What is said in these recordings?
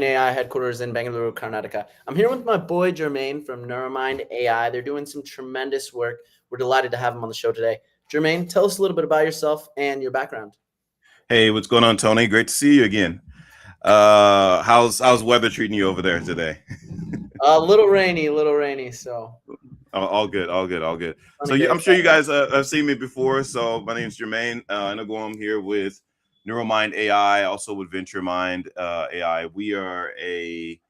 AI headquarters in Bangalore, Karnataka. I'm here with my boy Jermaine from Neuromind AI. They're doing some tremendous work. We're delighted to have him on the show today. Jermaine, tell us a little bit about yourself and your background. Hey, what's going on, Tony? Great to see you again. How's weather treating you over there today? A little rainy, so All good, all good, all good. So sunny days. I'm sure you guys have seen me before. So my name is Jermaine. I'm here with Neuromind AI, also with VentureMind AI. We are a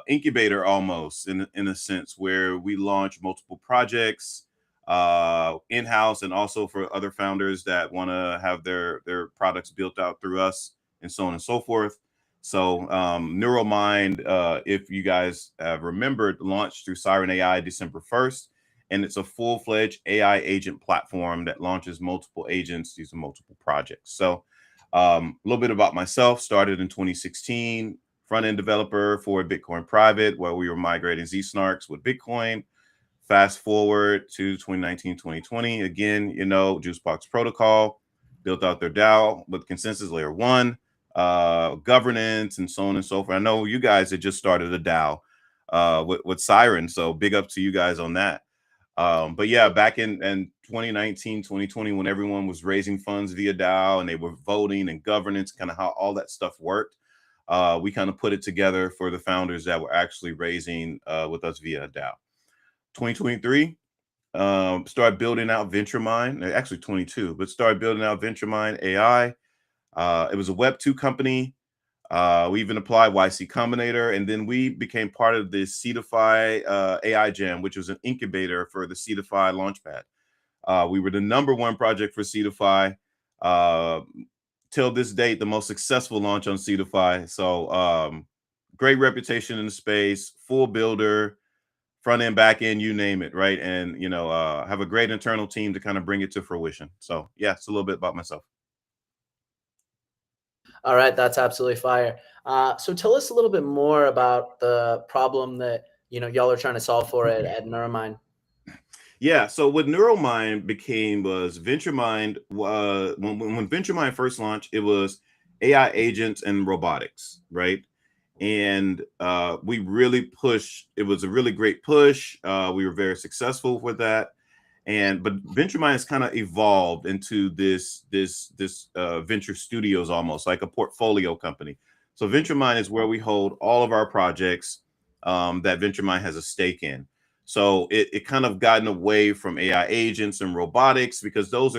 incubator almost in a sense where we launch multiple projects in-house and also for other founders that want to have their products built out through us and so on and so forth. So Neuromind, if you guys have remembered, launched through Siren AI December 1st, and it's a full-fledged AI agent platform that launches multiple agents using multiple projects. So a little bit about myself: started in 2016, front-end developer for Bitcoin Private, where we were migrating Z-Snarks with Bitcoin. Fast forward to 2019, 2020, again, Juicebox Protocol built out their DAO with consensus layer 1, governance, and so on and so forth. I know you guys had just started a DAO with Siren, so big up to you guys on that. But yeah, back in 2019, 2020, when everyone was raising funds via DAO and they were voting and governance, kind of how all that stuff worked, we kind of put it together for the founders that were actually raising with us via DAO. 2023, started building out VentureMind, actually 22, but started building out VentureMind AI. It was a Web2 company. We even applied YC Combinator, and then we became part of the Seedify AI Jam, which was an incubator for the Seedify Launchpad. We were the #1 project for Seedify. Till this date, the most successful launch on Seedify. So great reputation in the space, full builder, front end, back end, you name it, right? And have a great internal team to kind of bring it to fruition. So yeah, it's a little bit about myself. All right, that's absolutely fire. So tell us a little bit more about the problem that y'all are trying to solve for at Neuromind. Yeah, so what Neuromind became was VentureMind. When VentureMind first launched, it was AI agents and robotics, right? And we really pushed. It was a really great push. We were very successful with that. But VentureMind has kind of evolved into this venture studios, almost like a portfolio company. So VentureMind is where we hold all of our projects that VentureMind has a stake in. So it kind of gotten away from AI agents and robotics because those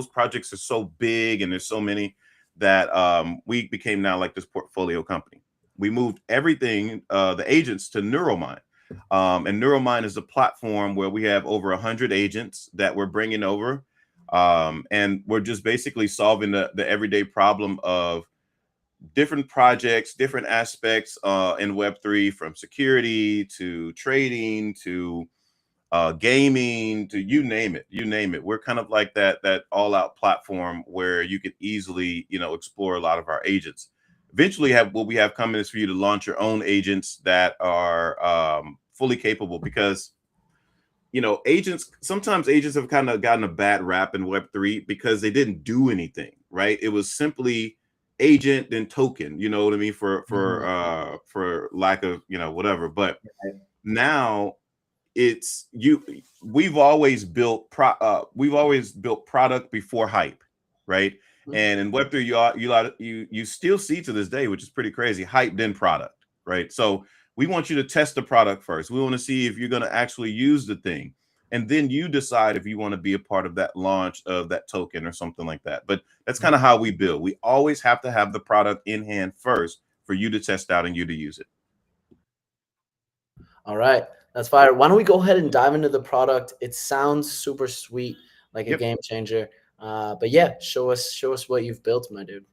projects are so big and there's so many that we became now like this portfolio company. We moved everything, the agents, to Neuromind. And Neuromind is a platform where we have over 100 agents that we're bringing over. And we're just basically solving the everyday problem of different projects, different aspects in Web3, from security to trading to gaming to you name it. We're kind of like that all-out platform where you could easily explore a lot of our agents. Eventually, what we have coming is for you to launch your own agents that are fully capable, because sometimes agents have kind of gotten a bad rap in Web3 because they didn't do anything, right? It was simply agent then token, you know what I mean, for lack of whatever. But now it's we've always built product before hype, right? And in Web3, you still see to this day, which is pretty crazy, hype then product, right? So we want you to test the product first. We want to see if you're going to actually use the thing, and then you decide if you want to be a part of that launch of that token or something like that. But that's kind of how we build. We always have to have the product in hand first for you to test out and you to use it. All right, that's fire. Why don't we go ahead and dive into the product? It sounds super sweet, like a game changer. But yeah, show us what you've built, my dude.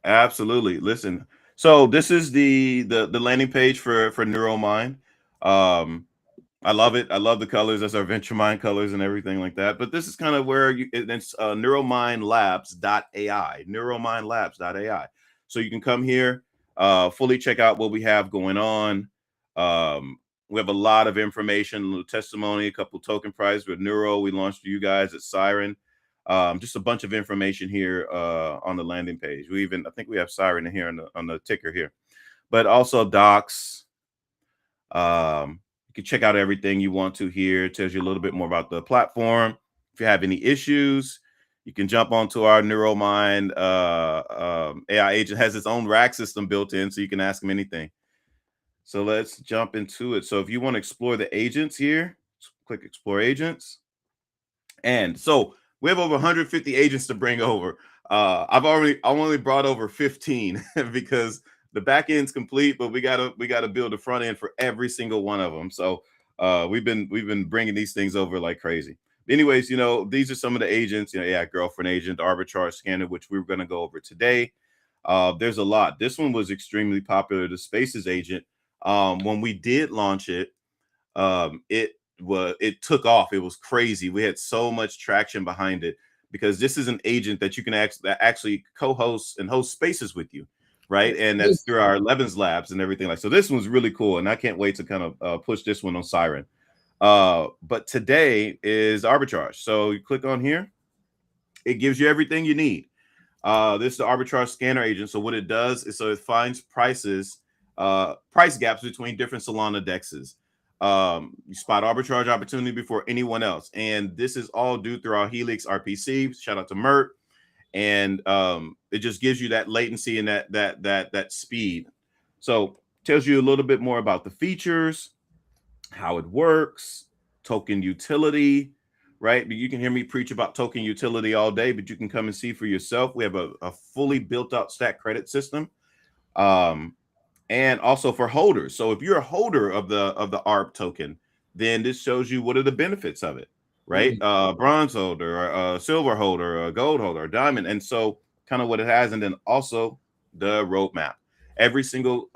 Absolutely. Listen, so this is the landing page for Neuromind. I love it. I love the colors. That's our VentureMind colors and everything like that. But this is kind of where it's neuromindlabs.ai, neuromindlabs.ai. So you can come here, fully check out what we have going on. We have a lot of information, a little testimony, a couple token prizes with Neuro. We launched for you guys at Siren. Just a bunch of information here on the landing page. I think we have Siren here on the ticker here. but also docs. You can check out everything you want to here. It tells you a little bit more about the platform. If you have any issues, you can jump onto our NeuroMind AI agent. Has its own rack system built in, so you can ask them anything. So let's jump into it. So if you want to explore the agents here, click Explore Agents. And so we have over 150 agents to bring over. I've only brought over 15 because the back end's complete, but we gotta build a front end for every single one of them. So we've been bringing these things over like crazy. Anyways, these are some of the agents. AI Girlfriend Agent, Arbitrage Scanner, which we were going to go over today. There's a lot. This one was extremely popular, the Spaces Agent. When we did launch it, it took off. It was crazy. We had so much traction behind it because this is an agent that you can actually co-host and host spaces with you, right? And that's through our Levens labs and everything like. So this one's really cool, and I can't wait to kind of push this one on Siren. But today is Arbitrage. So you click on here, it gives you everything you need. This is the Arbitrage Scanner Agent. So what it does is it finds price gaps between different Solana dexes. You spot arbitrage opportunity before anyone else, and this is all due through our Helix RPC. Shout out to Mert, and it just gives you that latency and that speed. So tells you a little bit more about the features, how it works, token utility, right? You can hear me preach about token utility all day, but you can come and see for yourself. We have a fully built out stack credit system. And also for holders. So if you're a holder of the ARP token, then this shows you what are the benefits of it, right? Bronze holder, a silver holder, a gold holder, a diamond. And so kind of what it has. And then also the roadmap. Every single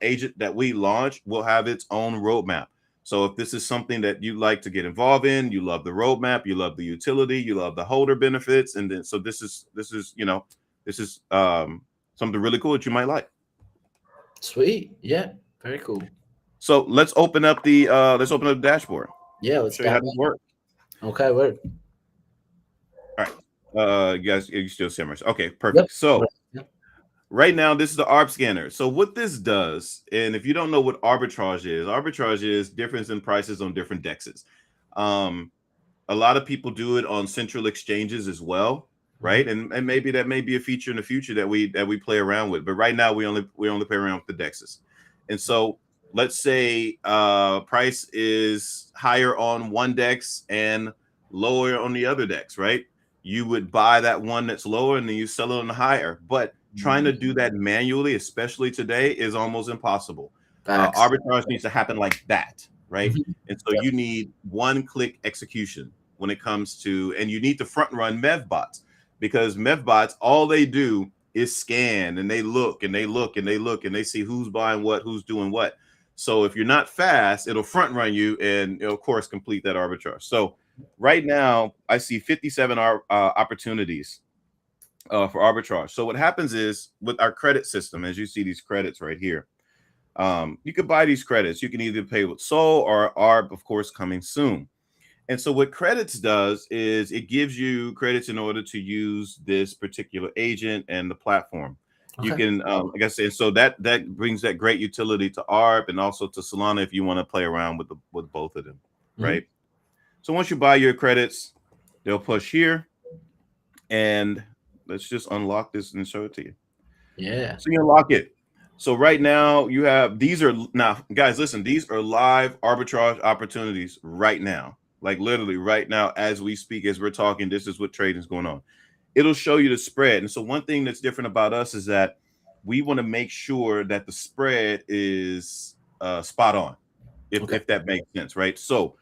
agent that we launch will have its own roadmap. So if this is something that you like to get involved in, you love the roadmap, you love the utility, you love the holder benefits. And then so this is something really cool that you might like. Sweet. Yeah. Very cool. So let's open up the dashboard. Yeah, let's show you how this works. Okay, word. All right. You guys, you still simmers. Okay, perfect. Yep. So right now, this is the ARP scanner. So what this does, and if you don't know what arbitrage is difference in prices on different dexes. A lot of people do it on central exchanges as well. Right. And maybe that may be a feature in the future that we play around with. But right now we only play around with the dexes. And so let's say price is higher on one dex and lower on the other dex, right? You would buy that one that's lower and then you sell it on the higher. But trying to do that manually, especially today, is almost impossible. Arbitrage needs to happen like that, right? And so you need one-click execution when it comes to, and you need to front run MEVBots. Because MEVBots, all they do is scan and they look and they look and they look and they see who's buying what, who's doing what. So if you're not fast, it'll front run you and it'll, of course, complete that arbitrage. So right now, I see 57 opportunities for arbitrage. So what happens is with our credit system, as you see these credits right here, you can buy these credits. You can either pay with SOL or ARB, of course, coming soon. And so what credits does is it gives you credits in order to use this particular agent and the platform. Okay. You can, like I said, so that brings that great utility to ARP and also to Solana if you want to play around with both of them, right? So once you buy your credits, they'll push here, and let's just unlock this and show it to you. Yeah. So you unlock it. So right now you have guys, listen, these are live arbitrage opportunities right now. Like literally right now, as we speak, as we're talking, this is what trading is going on. It'll show you the spread. And so one thing that's different about us is that we want to make sure that the spread is spot on, if that makes sense, right? So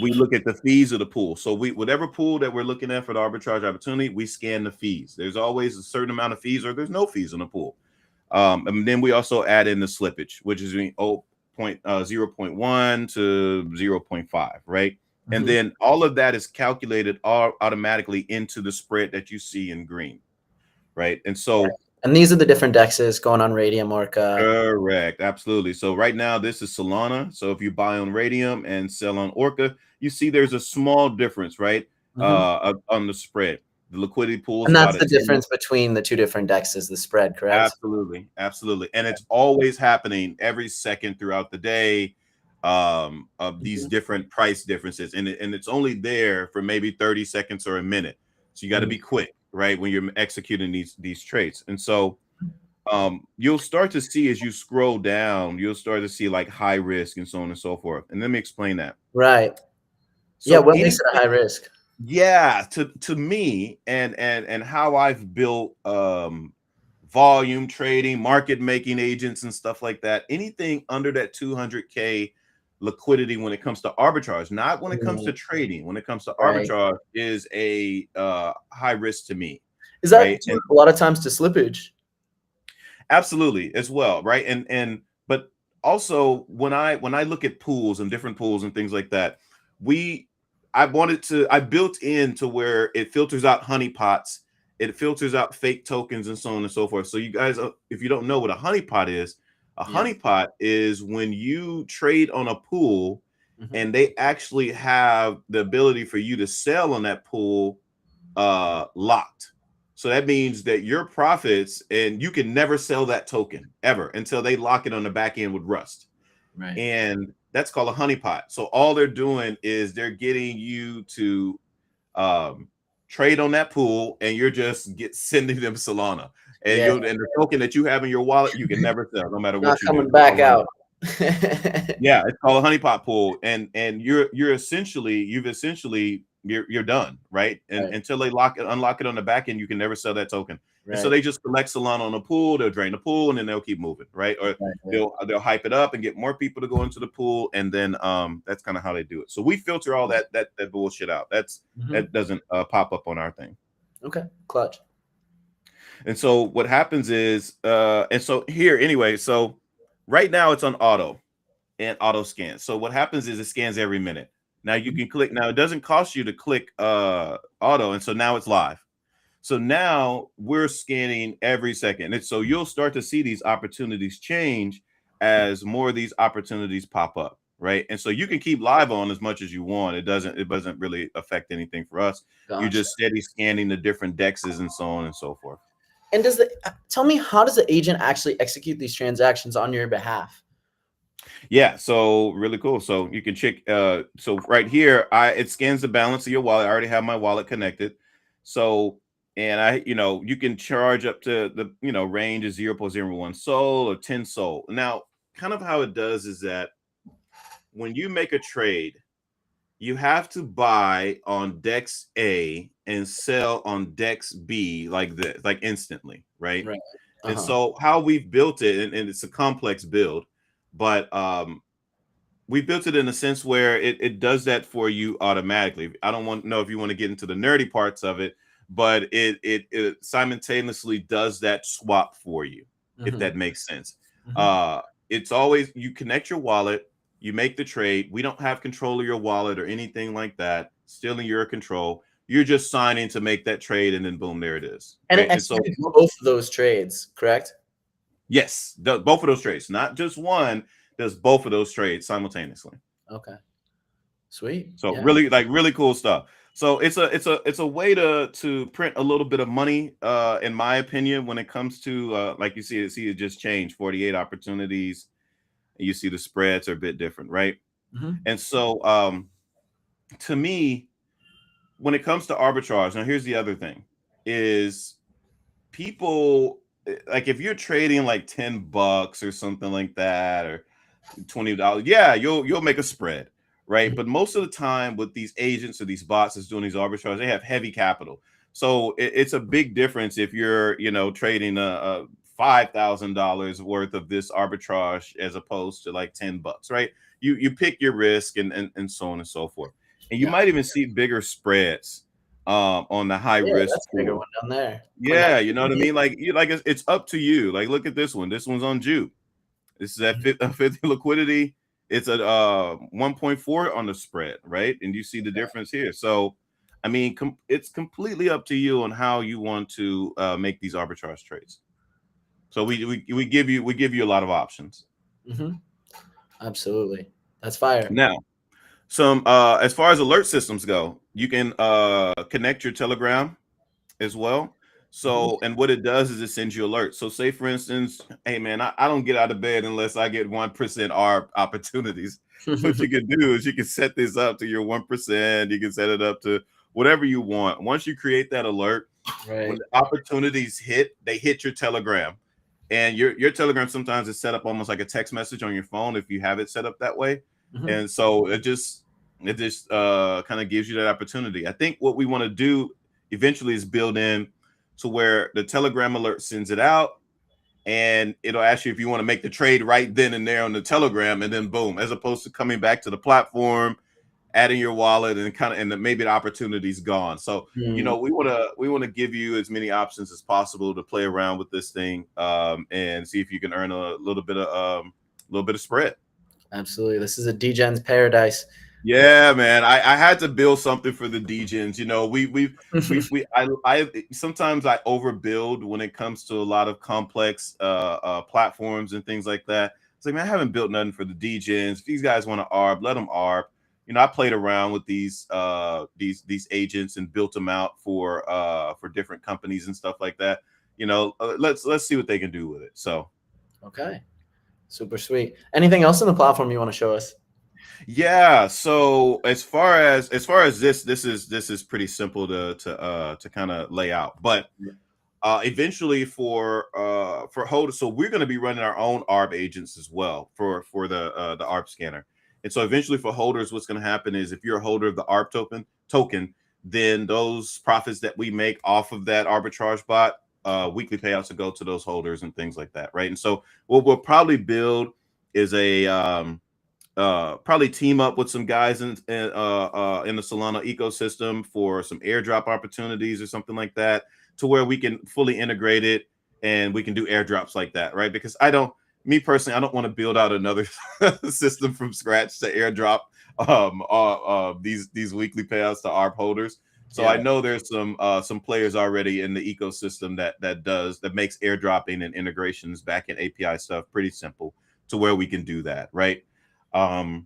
we look at the fees of the pool. So whatever pool that we're looking at for the arbitrage opportunity, we scan the fees. There's always a certain amount of fees or there's no fees in the pool. And then we also add in the slippage, which is 0.1 to 0.5, right? And then all of that is calculated automatically into the spread that you see in green, right? And so, and these are the different dexes going on Raydium, Orca. Correct, absolutely. So right now, this is Solana. So if you buy on Raydium and sell on Orca, you see there's a small difference, right, on the spread. The liquidity pool is And that's about the a 10. difference between the two different dexes, the spread, correct? Absolutely, absolutely, and it's always happening every second throughout the day, of these different price differences, and it's only there for maybe 30 seconds or a minute. So you got to be quick, right, when you're executing these trades. And so you'll start to see, as you scroll down, you'll start to see like high risk and so on and so forth. And let me explain that. Right. So Yeah, what makes it a high risk? Yeah, to me, and how I've built volume trading, market making agents and stuff like that. Anything under that 200K liquidity when it comes to arbitrage, not when it comes to trading, when it comes to Right. arbitrage, is a high risk to me. Is that Right? a lot of times to slippage? Absolutely, as well, right? And but also when I look at pools and different pools and things like that, I built in to where it filters out honeypots, it filters out fake tokens and so on and so forth. So you guys, if you don't know what a honeypot is, a honeypot is when you trade on a pool and they actually have the ability for you to sell on that pool locked. So that means that your profits, and you can never sell that token ever until they lock it on the back end with Rust. Right. And that's called a honeypot. So all they're doing is they're getting you to trade on that pool, and you're just sending them Solana. And and the token that you have in your wallet, you can never sell, no matter what you do. Not coming back out. Yeah, it's called a honeypot pool, and you've essentially you're done, right? And until they unlock it on the back end, you can never sell that token. And so they just collect Solana on the pool, they'll drain the pool, and then they'll keep moving, right? Or they'll hype it up and get more people to go into the pool, and then that's kind of how they do it. So we filter all that bullshit out. That doesn't pop up on our thing. Okay, clutch. And so what happens is, and so here anyway, so right now it's on auto and auto scan. So what happens is it scans every minute. Now you can click. Now it doesn't cost you to click auto, and so now it's live. So now we're scanning every second, and so you'll start to see these opportunities change as more of these opportunities pop up, right? And so you can keep live on as much as you want. It doesn't really affect anything for us. Gotcha. You're just steady scanning the different dexes and so on and so forth. And tell me, how does the agent actually execute these transactions on your behalf? Yeah, so really cool. So you can check. So right here, it scans the balance of your wallet. I already have my wallet connected. So, and you can charge up to the range is 0.01 SOL or 10 SOL. Now, kind of how it does is that when you make a trade, you have to buy on Dex A and sell on Dex B like this, like instantly, right? Right. And so how we've built it, and it's a complex build, but we built it in a sense where it does that for you automatically. I don't know if you want to get into the nerdy parts of it, but it simultaneously does that swap for you, if that makes sense. It's always, you connect your wallet, you make the trade. We don't have control of your wallet or anything like that. Still in your control. You're just signing to make that trade, and then boom, there it is. And right? It executes both of those trades, correct? Yes, both of those trades, not just one. Does both of those trades simultaneously. Okay, sweet. So really cool stuff. So it's a way to print a little bit of money, in my opinion, when it comes to like you see it just changed 48 opportunities. You see the spreads are a bit different, right? And so to me, when it comes to arbitrage, now here's the other thing is people, like if you're trading like $10 or something like that, or $20, yeah, you'll make a spread, right? But most of the time with these agents or these bots that's doing these arbitrage, they have heavy capital. So it's a big difference if you're trading a $5,000 worth of this arbitrage as opposed to like $10, right? You pick your risk and so on and so forth. And you might even see bigger spreads on the high risk. That's a bigger one down there. Yeah, you know what I mean? Like it's up to you. Like look at this one. This one's on Juke. This is at 50 liquidity. It's at 1.4 on the spread, right? And you see the difference here. So, I mean, it's completely up to you on how you want to make these arbitrage trades. So we give you a lot of options. Absolutely, that's fire. Now, some as far as alert systems go, you can connect your Telegram as well. Mhm. So, and what it does is it sends you alerts. So, say for instance, hey man, I don't get out of bed unless I get 1% ARB opportunities. What you can do is you can set this up to your 1%. You can set it up to whatever you want. Once you create that alert, when Right. the opportunities hit, they hit your Telegram. And your Telegram sometimes is set up almost like a text message on your phone if you have it set up that way. Mhm. And so it just kind of gives you that opportunity. I think what we want to do eventually is build in to where the Telegram alert sends it out and it'll ask you if you want to make the trade right then and there on the Telegram, and then boom, as opposed to coming back to the platform, adding your wallet, and maybe the opportunity's gone. So Mm. we want to give you as many options as possible to play around with this thing, and see if you can earn a little bit of spread. Absolutely. This is a degen's paradise. Yeah, man. I had to build something for the DGens. You know, we I sometimes I overbuild when it comes to a lot of complex platforms and things like that. It's like, man, I haven't built nothing for the DGens. If these guys want to ARB, let them ARB. You know, I played around with these agents and built them out for different companies and stuff like that. You know, let's see what they can do with it. So Okay. Super sweet. Anything else in the platform you want to show us? yeah, so as far as this is pretty simple to kind of lay out. But eventually for hold, so we're going to be running our own ARB agents as well for the ARB scanner. And so eventually for holders, what's going to happen is if you're a holder of the ARB token, then those profits that we make off of that arbitrage bot, weekly payouts will go to those holders and things like that, right? And so what we'll probably build is a probably team up with some guys in the Solana ecosystem for some airdrop opportunities or something like that, to where we can fully integrate it and we can do airdrops like that, right? Because me personally, I don't want to build out another system from scratch to airdrop these weekly payouts to ARP holders. So I Yeah. know there's some players already in the ecosystem that makes airdropping and integrations back in API stuff pretty simple to where we can do that, right? Um,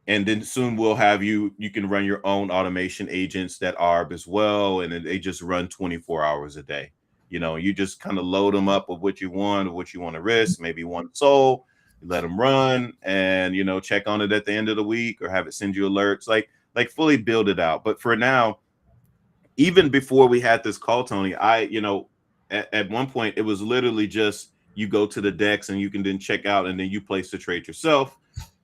and then soon we'll have you can run your own automation agents that ARB as well, and then they just run 24 hours a day. You know, you just kind of load them up with what you want, or what you want to risk, maybe one soul, you let them run, and check on it at the end of the week or have it send you alerts, like fully build it out. But for now, even before we had this call, Tony, at one point it was literally just you go to the DEX and you can then check out and then you place the trade yourself.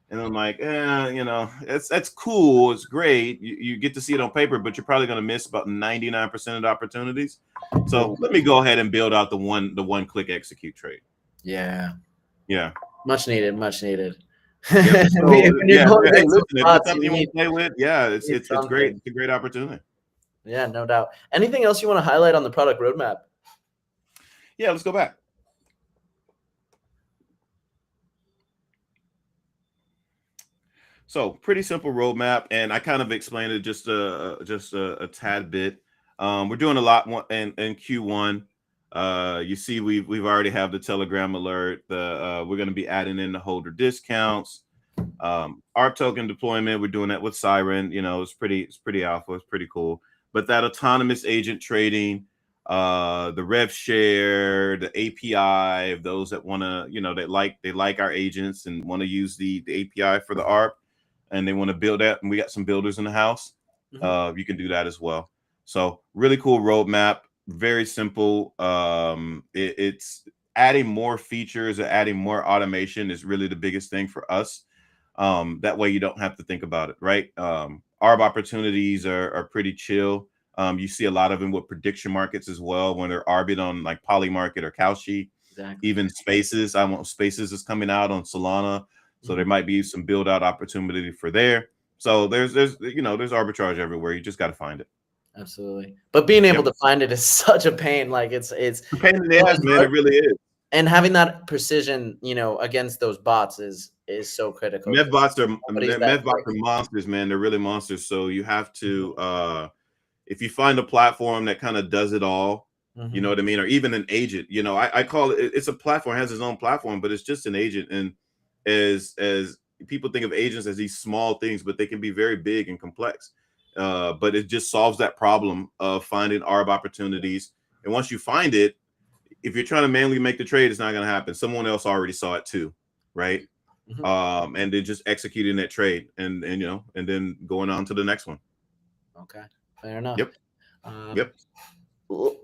And I'm like, that's cool. It's great. You get to see it on paper, but you're probably going to miss about 99% of the opportunities. So let me go ahead and build out the one click execute trade. Yeah. Yeah. Much needed. Much needed. Yep. So When you're going hey, against listen, those if it's spots, something you want to play with, yeah, it's you need it's great. something. It's a great opportunity. Yeah, no doubt. Anything else you want to highlight on the product roadmap? Yeah, let's go back. So pretty simple roadmap, and I kind of explained it just a tad bit. We're doing a lot more in Q1. You see, we've already have the Telegram alert. We're going to be adding in the holder discounts. ARP token deployment, we're doing that with Siren. It's pretty alpha. It's pretty cool. But that autonomous agent trading, the rev share, the API of those that want to, they like our agents and want to use the API for the ARP, and they want to build that, and we got some builders in the house. You can do that as well. So really cool roadmap, very simple. It's adding more features or adding more automation is really the biggest thing for us. That way you don't have to think about it, right? ARB opportunities are pretty chill. You see a lot of them with prediction markets as well when they're arbing on like Polymarket or Kalshi. Exactly. Even Spaces, I want Spaces is coming out on Solana, so there might be some build out opportunity for there. So there's arbitrage everywhere. You just got to find it. Absolutely. But being able Yep. to find it is such a pain. Like it's The pain in the really ass, man. hard. It really is. And having that precision, against those bots is so critical. Medbots are Nobody's that Medbots quick. are monsters, man. They're really monsters. So you have to if you find a platform that kind of does it all, you know Mhm. what I mean, or even an agent. I call it's a platform, has its own platform, but it's just an agent. And as people think of agents as these small things, but they can be very big and complex. but it just solves that problem of finding ARB opportunities. And once you find it, if you're trying to manually make the trade, it's not going to happen. Someone else already saw it too, right? And then just executing that trade, and then going on to the next one. Okay, fair enough. Yep.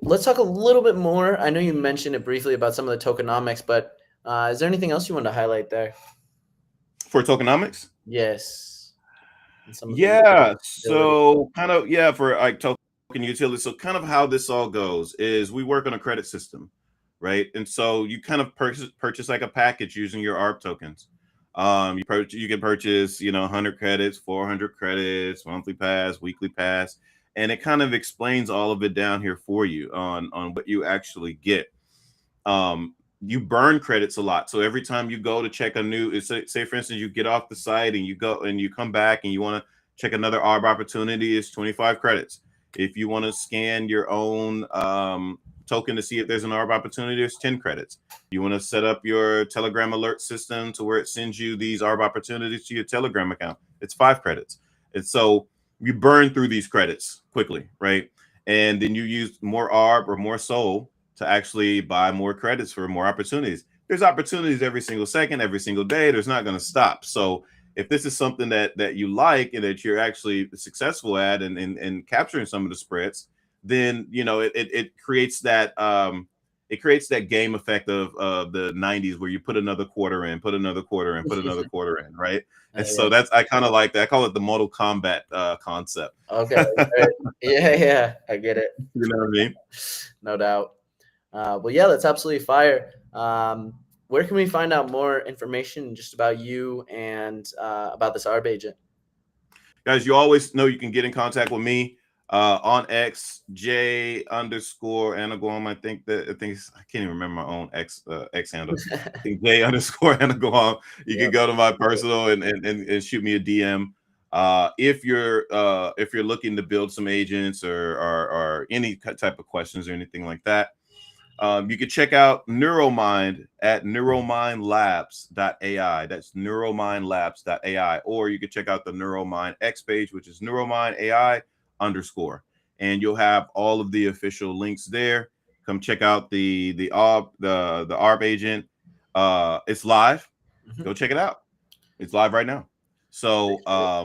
Let's talk a little bit more. I know you mentioned it briefly about some of the tokenomics, but is there anything else you want to highlight there? For tokenomics? Yes. Yeah. So kind of, for like token utility. So kind of how this all goes is we work on a credit system, right? And so you kind of purchase like a package using your ARB tokens. You can purchase, 100 credits, 400 credits, monthly pass, weekly pass, and it kind of explains all of it down here for you on what you actually get. You burn credits a lot. So every time you go to check a new, say for instance, you get off the site and you go and you come back and you want to check another ARB opportunity, it's 25 credits. If you want to scan your own token to see if there's an ARB opportunity, there's 10 credits. You want to set up your Telegram alert system to where it sends you these ARB opportunities to your Telegram account, it's 5 credits. And so you burn through these credits quickly, right? And then you use more ARB or more SOL to actually buy more credits for more opportunities. There's opportunities every single second, every single day. There's not going to stop. So if this is something that you like and that you're actually successful at and capturing some of the spreads, then it creates that game effect of the 90s where you put another quarter in, put another quarter in, put another quarter in, right? And so I kind of like that. I call it the Mortal Kombat concept. Okay. Yeah, I get it. You know what I mean? No doubt. Well, yeah, that's absolutely fire. Where can we find out more information just about you and about this ARB agent? Guys, you always know you can get in contact with me on X, J_Anaguam. I think I can't even remember my own X handle. I think J_Anaguam. You can go to my personal and shoot me a DM. If you're looking to build some agents or any type of questions or anything like that, you can check out Neuromind at neuromindlabs.ai. That's neuromindlabs.ai. Or you can check out the Neuromind X page, which is neuromindai_. And you'll have all of the official links there. Come check out the ARB agent. It's live. Go check it out. It's live right now. So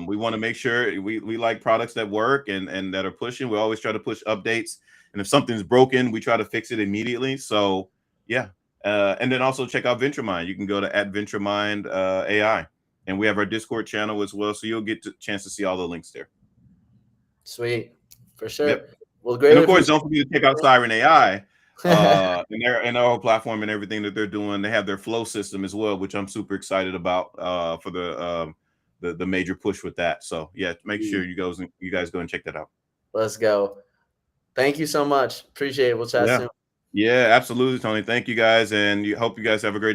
we want to make sure we like products that work and that are pushing. We always try to push updates. And if something's broken, we try to fix it immediately. So yeah. And then also check out VentureMind. You can go to @VentureMind AI. And we have our Discord channel as well. So you'll get a chance to see all the links there. Sweet. For sure. Yep. Well, great. And of course, don't forget to check out Siren AI and their whole platform and everything that they're doing. They have their flow system as well, which I'm super excited about for the major push with that. So yeah, make sure you guys go and check that out. Let's go. Thank you so much. Appreciate it. We'll chat soon. Yeah, absolutely, Tony. Thank you guys, and hope you guys have a great day.